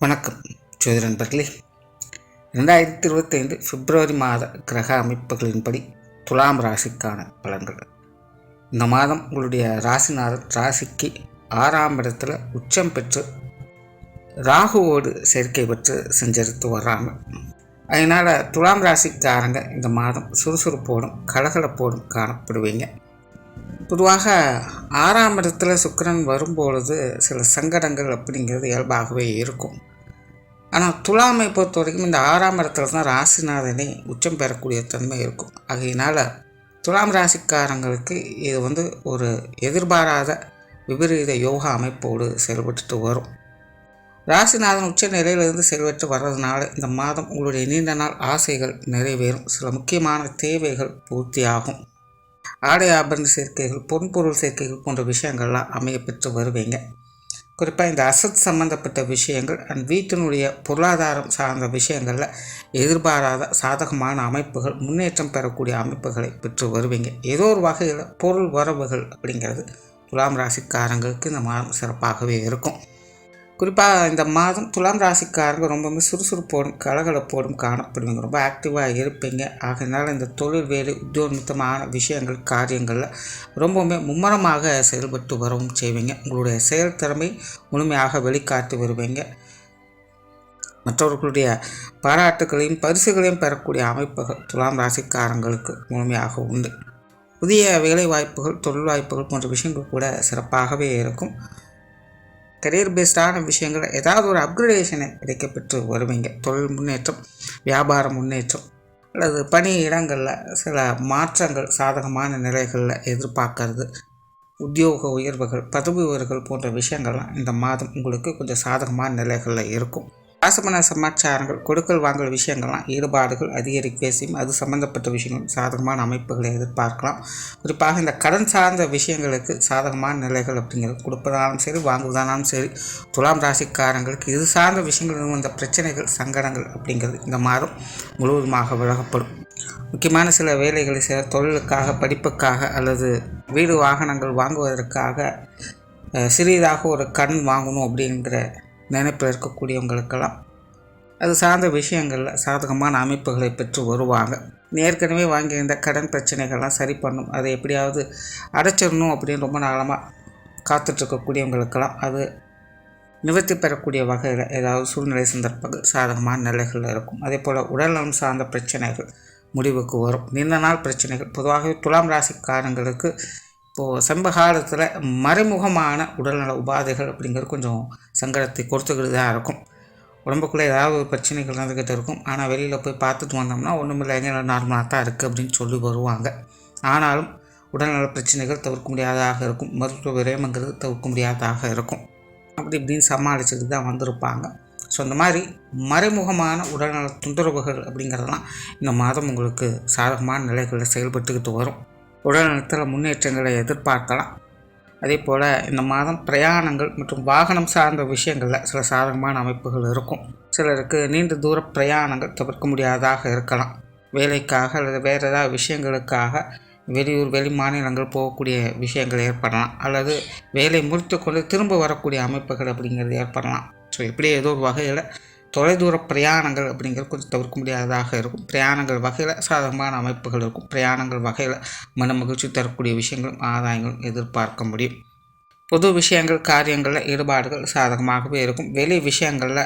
வணக்கம் ஜோதிட நண்பர்களே. 2025 பிப்ரவரி மாத கிரக அமைப்புகளின்படி துலாம் ராசிக்கான பலன்கள். இந்த மாதம் உங்களுடைய ராசிநாதன் ராசிக்கு 6ஆம் இடத்துல உச்சம் பெற்று ராகுவோடு சேர்க்கை பெற்று செஞ்சரித்து வர்றாங்க. அதனால் துலாம் ராசிக்காரங்க இந்த மாதம் சுறுசுறுப்போடும் கலகலப்போடும் காணப்படுவீங்க. பொதுவாக 6ஆம் இடத்துல சுக்கிரன் வரும்பொழுது சில சங்கடங்கள் அப்படிங்கிறது இயல்பாகவே இருக்கும். ஆனால் துலாமை பொறுத்த வரைக்கும் இந்த 6ஆம் இடத்துல தான் ராசிநாதனை உச்சம் பெறக்கூடிய தன்மை இருக்கும். ஆகையினால் துலாம் ராசிக்காரங்களுக்கு இது ஒரு எதிர்பாராத விபரீத யோகா அமைப்போடு செயல்பட்டு வரும். ராசிநாதன் உச்ச நிலையிலிருந்து செயல்பட்டு வர்றதுனால இந்த மாதம் உங்களுடைய நீண்ட நாள் ஆசைகள் நிறைவேறும். சில முக்கியமான தேவைகள் பூர்த்தியாகும். ஆடை ஆபரண சேர்க்கைகள், பொன்பொருள் சேர்க்கைகள் போன்ற விஷயங்கள்லாம் அமைய பெற்று வருவீங்க. குறிப்பாக இந்த அசத் சம்பந்தப்பட்ட விஷயங்கள் அண்ட் வீட்டினுடைய பொருளாதாரம் சார்ந்த விஷயங்களில் எதிர்பாராத சாதகமான அமைப்புகள், முன்னேற்றம் பெறக்கூடிய அமைப்புகளை பெற்று வருவீங்க. ஏதோ ஒரு வகையில் பொருள் வரவுகள் அப்படிங்கிறது துலாம் ராசிக்காரங்களுக்கு இந்த மாதம் சிறப்பாகவே இருக்கும். குறிப்பாக இந்த மாதம் துலாம் ராசிக்காரங்க ரொம்பவுமே சுறுசுறுப்போடும் கலகலப்போடும் காணப்படுவீங்க. ரொம்ப ஆக்டிவாக இருப்பீங்க. ஆகையினால இந்த தொழில் வேலை உத்தியோகமான விஷயங்கள் காரியங்களில் ரொம்பவுமே மும்முரமாக செயல்பட்டு வரவும் செய்வீங்க. உங்களுடைய செயல் திறமை முழுமையாக வெளிக்காட்டி வருவீங்க. மற்றவர்களுடைய பாராட்டுகளையும் பரிசுகளையும் பெறக்கூடிய அமைப்புகள் துலாம் ராசிக்காரங்களுக்கு முழுமையாக உண்டு. புதிய வேலை வாய்ப்புகள், தொழில் வாய்ப்புகள் போன்ற விஷயங்கள் கூட சிறப்பாகவே இருக்கும். கரியர் பேஸ்டான விஷயங்கள் ஏதாவது ஒரு அப்கிரேடேஷனை கிடைக்கப்பெற்று வருவீங்க. தொழில் முன்னேற்றம், வியாபார முன்னேற்றம் அல்லது பணி இடங்களில் சில மாற்றங்கள், சாதகமான நிலைகளில் எதிர்பார்க்கறது, உத்தியோக உயர்வுகள், பதவி உயர்வுகள் போன்ற விஷயங்கள்லாம் இந்த மாதம் உங்களுக்கு கொஞ்சம் சாதகமான நிலைகளில் இருக்கும். ராசமன சமாச்சாரங்கள், கொடுக்கல் வாங்கல் விஷயங்கள்லாம் ஈடுபாடுகள் அதிகரிக்கவே செய்யும். அது சம்பந்தப்பட்ட விஷயங்கள் சாதகமான அமைப்புகளை எதிர்பார்க்கலாம். குறிப்பாக இந்த கடன் சார்ந்த விஷயங்களுக்கு சாதகமான நிலைகள் அப்படிங்கிறது கொடுப்பதாலும் சரி வாங்குவதானாலும் சரி துலாம் ராசிக்காரங்களுக்கு இது சார்ந்த விஷயங்கள் வந்த பிரச்சனைகள், சங்கடங்கள் அப்படிங்கிறது இந்த மாதம் முழுவதுமாக விலகப்படும். முக்கியமான சில வேலைகளை செய்ய, தொழிலுக்காக, படிப்புக்காக அல்லது வீடு வாகனங்கள் வாங்குவதற்காக சிறியதாக ஒரு கடன் வாங்கணும் அப்படிங்கிற நினைப்பில் இருக்கக்கூடியவங்களுக்கெல்லாம் அது சார்ந்த விஷயங்களில் சாதகமான அமைப்புகளை பெற்று வருவாங்க. ஏற்கனவே வாங்கியிருந்த கடன் பிரச்சனைகள்லாம் சரி பண்ணும், அதை எப்படியாவது அடைச்சிடணும் அப்படின்னு ரொம்ப நாளமாக காத்துட்ருக்கக்கூடியவங்களுக்கெல்லாம் அது நிவர்த்தி பெறக்கூடிய வகையில் ஏதாவது சூழ்நிலை சந்தர்ப்பங்கள் சாதகமான நிலைகளில் இருக்கும். அதே போல் உடல்நலம் சார்ந்த பிரச்சனைகள் முடிவுக்கு வரும். நீண்ட நாள் பிரச்சனைகள் பொதுவாகவே துலாம் ராசிக்காரங்களுக்கு இப்போது சமீப காலத்தில் மறைமுகமான உடல்நல உபாதைகள் அப்படிங்கிறது கொஞ்சம் சங்கடத்தை கொடுத்துக்கிட்டு தான் இருக்கும். உடம்புக்குள்ளே ஏதாவது ஒரு பிரச்சனைகள் நடந்துக்கிட்டு இருக்கும். ஆனால் வெளியில் போய் பார்த்துட்டு வந்தோம்னா ஒன்றுமில்லை, எங்கே நார்மலாக தான் இருக்குது அப்படின்னு சொல்லி வருவாங்க. ஆனாலும் உடல்நல பிரச்சனைகள் தவிர்க்க முடியாததாக இருக்கும். மருத்துவ விரயம்ங்கிறது தவிர்க்க முடியாததாக இருக்கும். அப்படி இப்படின்னு சமாளிச்சுட்டு தான் வந்திருப்பாங்க. ஸோ அந்த மாதிரி மறைமுகமான உடல்நல தொந்தரவுகள் அப்படிங்கிறதெல்லாம் இந்த மாதம் உங்களுக்கு சாதகமான நிலைகளில் செயல்பட்டுக்கிட்டு வரும். உடல்நலத்தில் முன்னேற்றங்களை எதிர்பார்க்கலாம். அதே போல் இந்த மாதம் பிரயாணங்கள் மற்றும் வாகனம் சார்ந்த விஷயங்களில் சில சாதகமான அமைப்புகள் இருக்கும். சிலருக்கு நீண்ட தூர பிரயாணங்கள் தவிர்க்க முடியாததாக இருக்கலாம். வேலைக்காக அல்லது வேறு ஏதாவது விஷயங்களுக்காக வெளியூர், வெளி மாநிலங்கள் போகக்கூடிய விஷயங்கள் ஏற்படலாம். அல்லது வேலை முடித்து கொண்டு திரும்ப வரக்கூடிய அமைப்புகள் அப்படிங்கிறது ஏற்படலாம். ஸோ இப்படி ஏதோ ஒரு வகையில் தொலைதூர பிரயாணங்கள் அப்படிங்கிறது கொஞ்சம் தவிர்க்க முடியாததாக இருக்கும். பிரயாணங்கள் வகையில் சாதகமான அமைப்புகள் இருக்கும். பிரயாணங்கள் வகையில் மன மகிழ்ச்சி தரக்கூடிய விஷயங்களும் ஆதாயங்களும் எதிர்பார்க்க முடியும். பொது விஷயங்கள், காரியங்களில் ஈடுபாடுகள் சாதகமாகவே இருக்கும். வெளி விஷயங்களில்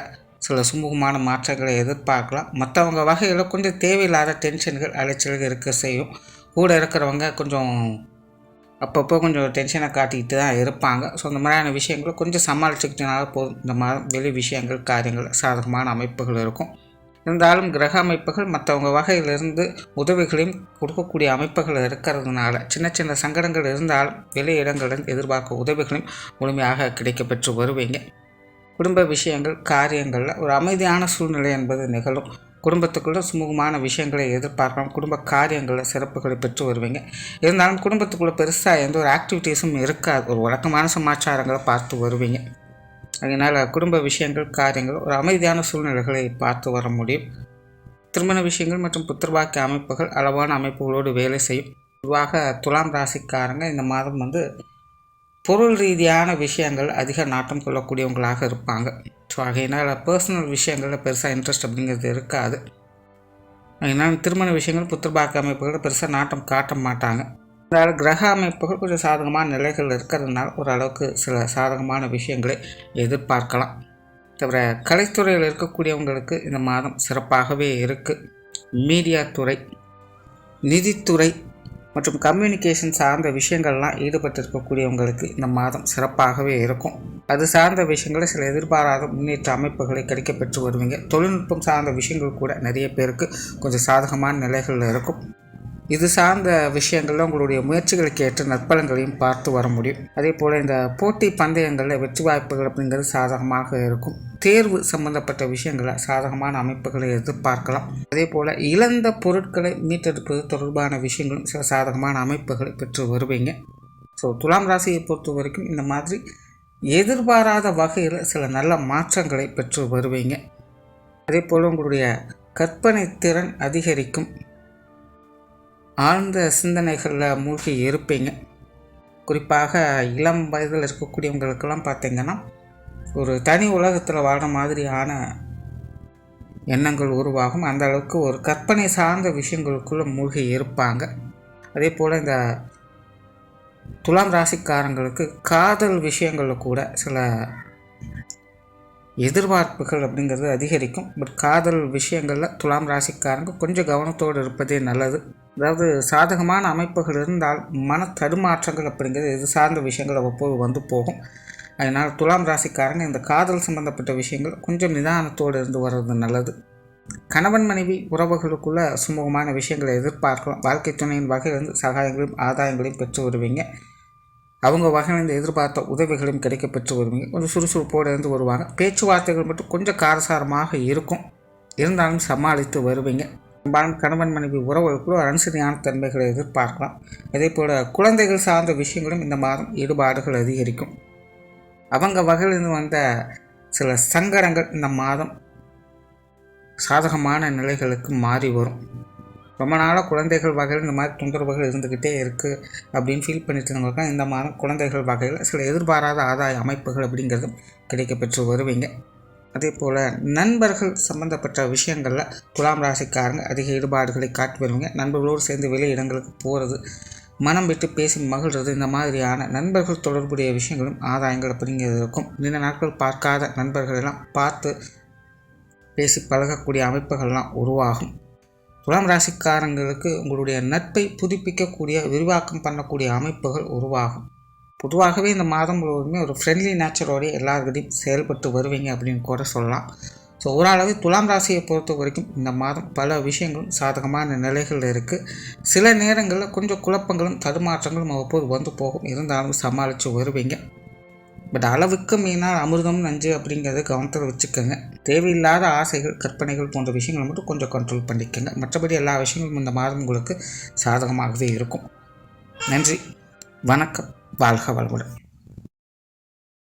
சில சுமூகமான மாற்றங்களை எதிர்பார்க்கலாம். மற்றவங்க வகையில் கொஞ்சம் தேவையில்லாத டென்ஷன்கள், அலைச்சல்கள் இருக்க செய்யும். கூட இருக்கிறவங்க கொஞ்சம் அப்பப்போ கொஞ்சம் டென்ஷனை காட்டிக்கிட்டு தான் இருப்பாங்க. ஸோ அந்த மாதிரியான விஷயங்களை கொஞ்சம் சமாளிச்சுக்கிட்டனால போதும். இந்த மாதிரி வெளி விஷயங்கள், காரியங்கள் சாதகமான அமைப்புகள் இருக்கும். இருந்தாலும் கிரக அமைப்புகள் மற்றவங்க வகையிலிருந்து உதவிகளையும் கொடுக்கக்கூடிய அமைப்புகள் இருக்கிறதுனால சின்ன சின்ன சங்கடங்கள் இருந்தாலும் வெளி இடங்களில் எதிர்பார்க்க உதவிகளையும் முழுமையாக கிடைக்கப்பெற்று வருவீங்க. குடும்ப விஷயங்கள், காரியங்களில் ஒரு அமைதியான சூழ்நிலை என்பது நிகழும். குடும்பத்துக்குள்ளே சுமூகமான விஷயங்களை எதிர்பார்க்கலாம். குடும்ப காரியங்களில் சிறப்புகளை பெற்று வருவீங்க. இருந்தாலும் குடும்பத்துக்குள்ளே பெருசாக எந்த ஒரு ஆக்டிவிட்டீஸும் இருக்காது. ஒரு வழக்கமான சமாச்சாரங்களை பார்த்து வருவீங்க. அதனால் குடும்ப விஷயங்கள், காரியங்கள் ஒரு அமைதியான சூழ்நிலைகளை பார்த்து வர முடியும். திருமண விஷயங்கள் மற்றும் புத்திரவாக்கிய அமைப்புகள் அளவான அமைப்புகளோடு வேலை செய்யும். பொதுவாக துலாம் ராசிக்காரங்க இந்த மாதம் பொருள் ரீதியான விஷயங்கள் அதிக நாட்டம் கொள்ளக்கூடியவங்களாக இருப்பாங்க. ஸோ ஆகையினால் பர்சனல் விஷயங்களில் பெருசாக இன்ட்ரெஸ்ட் அப்படிங்கிறது இருக்காது. அதனால் திருமண விஷயங்கள் புத்திரபாக்க அமைப்புகளை பெருசாக நாட்டம் காட்ட மாட்டாங்க. அதனால் கிரக அமைப்புகள் கொஞ்சம் சாதகமான நிலைகள் இருக்கிறதுனால ஓரளவுக்கு சில சாதகமான விஷயங்களை எதிர்பார்க்கலாம். தவிர கலைத்துறையில் இருக்கக்கூடியவங்களுக்கு இந்த மாதம் சிறப்பாகவே இருக்குது. மீடியா துறை, நிதித்துறை மற்றும் கம்யூனிகேஷன் சார்ந்த விஷயங்கள்லாம் ஈடுபட்டிருக்கக்கூடியவங்களுக்கு இந்த மாதம் சிறப்பாகவே இருக்கும். அது சார்ந்த விஷயங்களில் சில எதிர்பாராத முன்னேற்ற அமைப்புகளை கிடைக்க பெற்று வருவீங்க. தொழில்நுட்பம் சார்ந்த விஷயங்கள் கூட நிறைய பேருக்கு கொஞ்சம் சாதகமான நிலைகளில் இருக்கும். இது சார்ந்த விஷயங்களில் உங்களுடைய முயற்சிகளுக்கு ஏற்ற நற்பலன்களையும் பார்த்து வர முடியும். அதே போல் இந்த போட்டி பந்தயங்களில் வெற்றி வாய்ப்புகள் அப்படிங்கிறது சாதகமாக இருக்கும். தேர்வு சம்பந்தப்பட்ட விஷயங்களை சாதகமான அமைப்புகளை எதிர்பார்க்கலாம். அதே போல் இழந்த பொருட்களை மீட்டெடுப்பது தொடர்பான விஷயங்களும் சில சாதகமான அமைப்புகளை பெற்று வருவீங்க. ஸோ துலாம் ராசியை பொறுத்த வரைக்கும் இந்த மாதிரி எதிர்பாராத வகையில் சில நல்ல மாற்றங்களை பெற்று வருவீங்க. அதே போல் உங்களுடைய கற்பனை திறன் அதிகரிக்கும். ஆழ்ந்த சிந்தனைகளில் மூழ்கி இருப்பீங்க. குறிப்பாக இளம் வயதில் இருக்கக்கூடியவங்களுக்கெல்லாம் பார்த்திங்கன்னா ஒரு தனி உலகத்தில் வாழ மாதிரியான எண்ணங்கள் உருவாகும். அந்த அளவுக்கு ஒரு கற்பனை சார்ந்த விஷயங்களுக்குள்ளே மூழ்கி இருப்பாங்க. அதே போல் இந்த துலாம் ராசிக்காரங்களுக்கு காதல் விஷயங்களில் கூட சில எதிர்பார்ப்புகள் அப்படிங்கிறது அதிகரிக்கும். பட் காதல் விஷயங்களில் துலாம் ராசிக்காரங்க கொஞ்சம் கவனத்தோடு இருப்பதே நல்லது. அதாவது சாதகமான அமைப்புகள் இருந்தால் மன தடுமாற்றங்கள் அப்படிங்கிறது இது சார்ந்த விஷயங்கள் அவ்வப்போது வந்து போகும். அதனால் துலாம் ராசிக்காரங்க இந்த காதல் சம்பந்தப்பட்ட விஷயங்கள் கொஞ்சம் நிதானத்தோடு இருந்து வர்றது நல்லது. கணவன் மனைவி உறவுகளுக்குள்ள சுமூகமான விஷயங்களை எதிர்பார்க்கலாம். வாழ்க்கை துணையின் வகையிலிருந்து சகாயங்களையும் ஆதாயங்களையும் பெற்று வருவீங்க. அவங்க வகையிலிருந்து எதிர்பார்த்த உதவிகளையும் கிடைக்க பெற்று வருவீங்க. கொஞ்சம் சுறுசுறுப்போடு இருந்து வருவாங்க. பேச்சுவார்த்தைகள் மட்டும் கொஞ்சம் காரசாரமாக இருக்கும், இருந்தாலும் சமாளித்து வருவீங்க. கணவன் மனைவி உறவுகளுக்குள்ள அனுசரியான தன்மைகளை எதிர்பார்க்கலாம். அதே போல் குழந்தைகள் சார்ந்த விஷயங்களும் இந்த மாதம் ஈடுபாடுகள் அதிகரிக்கும். அவங்க வகையிலிருந்து வந்த சில சங்கடங்கள் இந்த மாதம் சாதகமான நிலைகளுக்கு மாறி வரும். ரொம்ப நாளாக குழந்தைகள் வகையில் இந்த மாதிரி தொந்தரவுகள் இருந்துக்கிட்டே இருக்குது அப்படின்னு ஃபீல் பண்ணிட்டு இருந்தவங்களுக்கு இந்த மாதம் குழந்தைகள் வகையில் சில எதிர்பாராத ஆதாய அமைப்புகள் அப்படிங்கிறதும் கிடைக்க பெற்று வருவீங்க. அதே போல் நண்பர்கள் சம்மந்தப்பட்ட விஷயங்களில் துலாம் ராசிக்காரங்க அதிக ஈடுபாடுகளை காட்டி வருவீங்க. நண்பர்களோடு சேர்ந்து வெளி இடங்களுக்கு போகிறது, மனம் விட்டு பேசி மகிழ்கிறது, இந்த மாதிரியான நண்பர்கள் தொடர்புடைய விஷயங்களும் ஆதாயங்கள் அப்படிங்கிறது இருக்கும். நீண்ட நாட்கள் பார்க்காத நண்பர்களெல்லாம் பார்த்து பேசி பழகக்கூடிய அமைப்புகள்லாம் உருவாகும். துலாம் ராசிக்காரங்களுக்கு உங்களுடைய நட்பை புதுப்பிக்கக்கூடிய விரிவாக்கம் பண்ணக்கூடிய அமைப்புகள் உருவாகும். பொதுவாகவே இந்த மாதம் முழுவதுமே ஒரு ஃப்ரெண்ட்லி நேச்சரோடைய எல்லாருக்கிட்டையும் செயல்பட்டு வருவீங்க அப்படின்னு கூட சொல்லலாம். ஸோ ஓரளவு துலாம் ராசியை பொறுத்த வரைக்கும் இந்த மாதம் பல விஷயங்களும் சாதகமான நிலைகள் இருக்குது. சில நேரங்களில் கொஞ்சம் குழப்பங்களும் தடுமாற்றங்களும் அவ்வப்போது வந்து போகும், இருந்தாலும் சமாளித்து வருவீங்க. பட் அளவுக்கு மீனால் அமிர்தம் நஞ்சு அப்படிங்கிறத கவனத்தில் வச்சுக்கோங்க. தேவையில்லாத ஆசைகள், கற்பனைகள் போன்ற விஷயங்களை மட்டும் கொஞ்சம் கண்ட்ரோல் பண்ணிக்கோங்க. மற்றபடி எல்லா விஷயங்களும் இந்த மாதம் உங்களுக்கு சாதகமாகவே இருக்கும். நன்றி, வணக்கம், வாழ்க வளமுடன்.